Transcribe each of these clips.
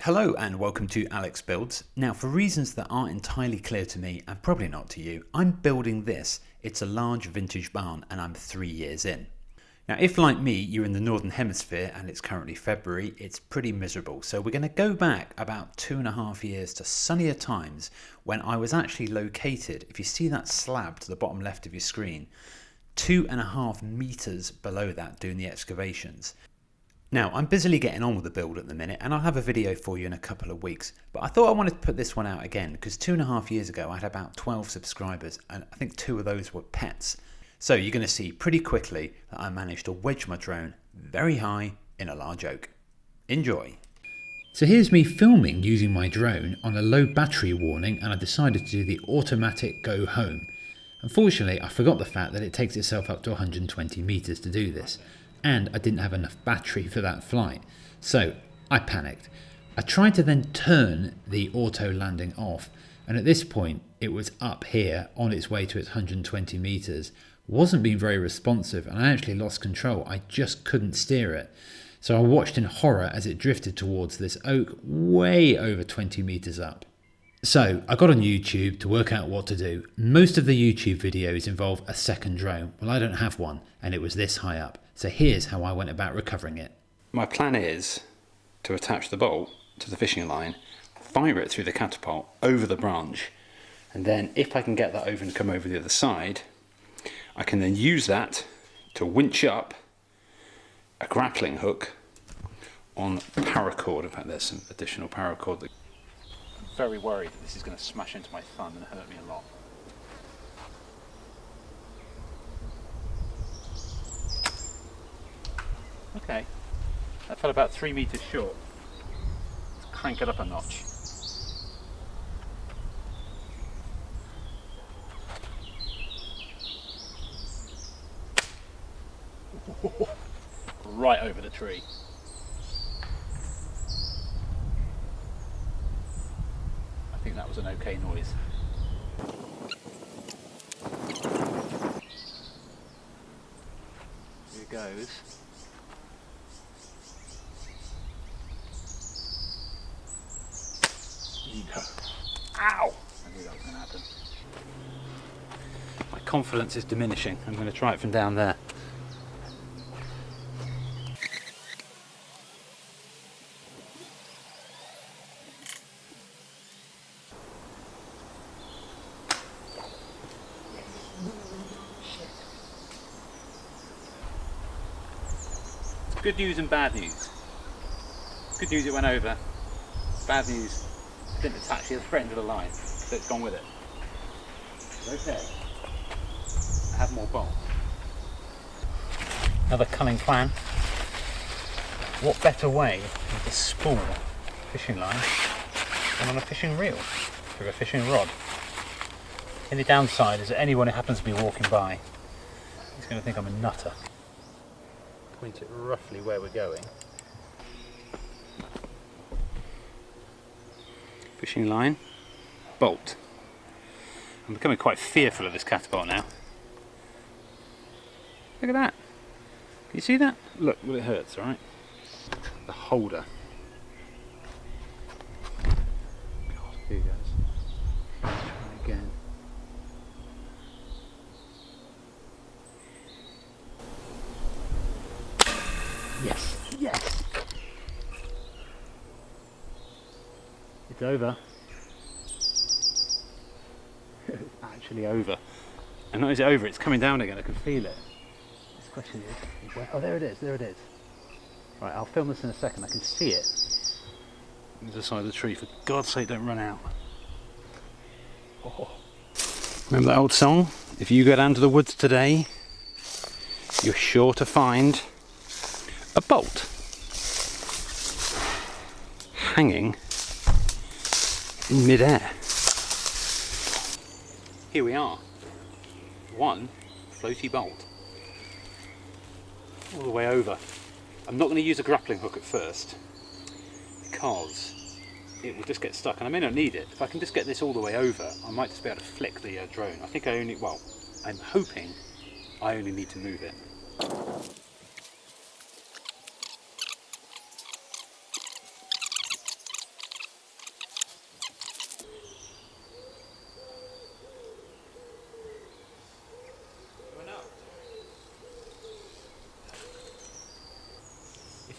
Hello and welcome to Alex Builds. Now, for reasons that aren't entirely clear to me and probably not to you, I'm building this. It's a large vintage barn and I'm 3 years in. Now, if like me, you're in the Northern Hemisphere and it's currently February, it's pretty miserable. So we're going to go back about 2.5 years to sunnier times when I was actually located, if you see that slab to the bottom left of your screen, 2.5 meters below that doing the excavations. Now, I'm busily getting on with the build at the minute and I'll have a video for you in a couple of weeks, but I thought I wanted to put this one out again because 2.5 years ago I had about 12 subscribers and I think 2 of those were pets. So you're going to see pretty quickly that I managed to wedge my drone very high in a large oak. Enjoy! So here's me filming using my drone on a low battery warning, and I decided to do the automatic go home. Unfortunately, I forgot the fact that it takes itself up to 120 meters to do this. And I didn't have enough battery for that flight, so I panicked. I tried to then turn the auto landing off, and at this point it was up here on its way to its 120 meters, wasn't being very responsive, and I actually lost control. I just couldn't steer it. So I watched in horror as it drifted towards this oak way over 20 meters up. So I got on YouTube to work out what to do. Most of the YouTube videos involve a second drone. Well, I don't have one, and it was this high up. So here's how I went about recovering it. My plan is to attach the bolt to the fishing line, fire it through the catapult over the branch, and then if I can get that over and come over the other side, I can then use that to winch up a grappling hook on paracord. In fact, there's some additional paracord. I'm very worried that this is going to smash into my thumb and hurt me a lot. Okay, that fell about 3 meters short. Let's crank it up a notch. Right over the tree. I think that was an okay noise. Here it goes. No. Ow! I knew that was going to happen. My confidence is diminishing. I'm going to try it from down there. Good news and bad news. Good news, it went over. Bad news, it didn't attach the other end of the line, so it's gone with it. Okay. I have more bolts. Another cunning plan. What better way than to spool fishing line than on a fishing reel through a fishing rod? The only downside is that anyone who happens to be walking by is going to think I'm a nutter. Point it roughly where we're going. Fishing line, bolt. I'm becoming quite fearful of this catapult now. Look at that. Can you see that? Look, well, it hurts, right? The holder. God, here goes. Let's try again. Yes, yes. It's over. It's actually over. And not only is it over, it's coming down again. I can feel it. This question is where? Oh, there it is. There it is. Right, I'll film this in a second. I can see it. There's the side of the tree. For God's sake, don't run out. Oh. Remember that old song? If you go down to the woods today, you're sure to find a bolt hanging in mid-air. Here we are. One floaty bolt all the way over. I'm not going to use a grappling hook at first because it will just get stuck and I may not need it. If I can just get this all the way over, I might just be able to flick the drone. I think I'm hoping I only need to move it.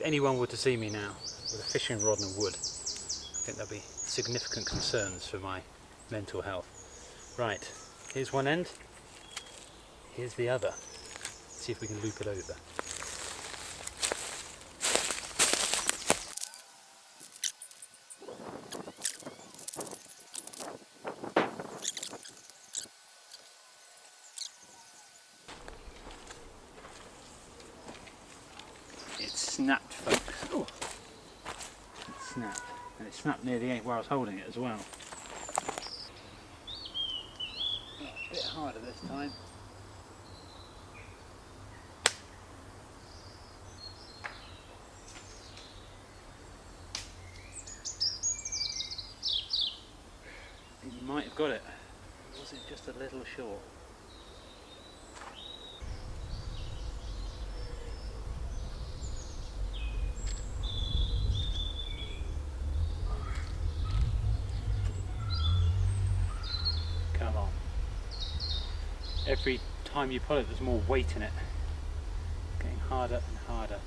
anyone were to see me now with a fishing rod and wood, I think there'll be significant concerns for my mental health. Right, here's one end, here's the other. Let's see if we can loop it over. Snapped, folks. Oh, it snapped, and it snapped near the end where I was holding it as well. A bit harder this time. You might have got it. Was it just a little short? Come on. Every time you pull it, there's more weight in it. Getting harder and harder.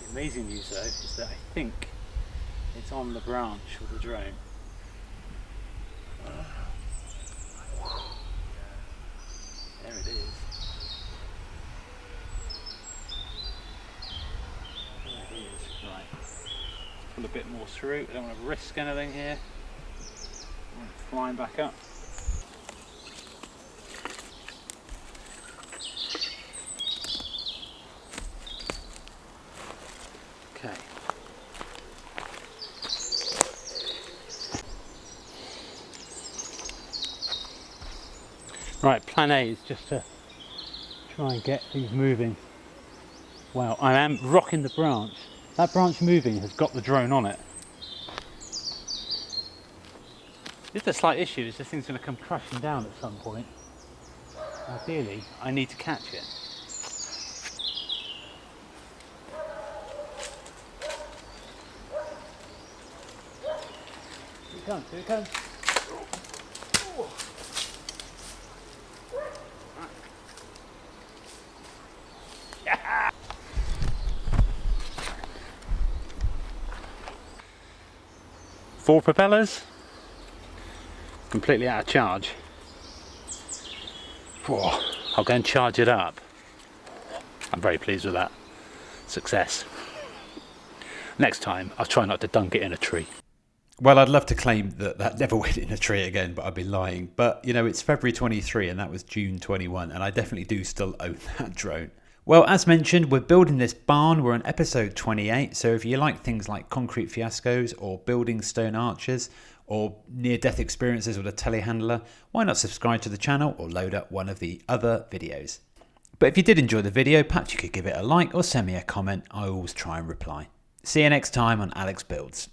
The amazing news though is that I think it's on the branch with the drone. There it is. There it is. Right. Pull a bit more through. I don't want to risk anything here. I want it flying back up. Okay. Right, plan A is just to try and get these moving. Wow, I am rocking the branch. That branch moving has got the drone on it. Just a slight issue is this thing's going to come crashing down at some point. Ideally, I need to catch it. Here it comes, here it comes. Oh. Yeah. Four propellers, completely out of charge. Whoa. I'll go and charge it up. I'm very pleased with that. Success. Next time, I'll try not to dunk it in a tree. Well, I'd love to claim that that never went in a tree again, but I'd be lying. But, you know, it's February 23 and that was June 21, and I definitely do still own that drone. Well, as mentioned, we're building this barn. We're on episode 28, so if you like things like concrete fiascos or building stone arches or near-death experiences with a telehandler, why not subscribe to the channel or load up one of the other videos. But if you did enjoy the video, perhaps you could give it a like or send me a comment. I always try and reply. See you next time on Alex Builds.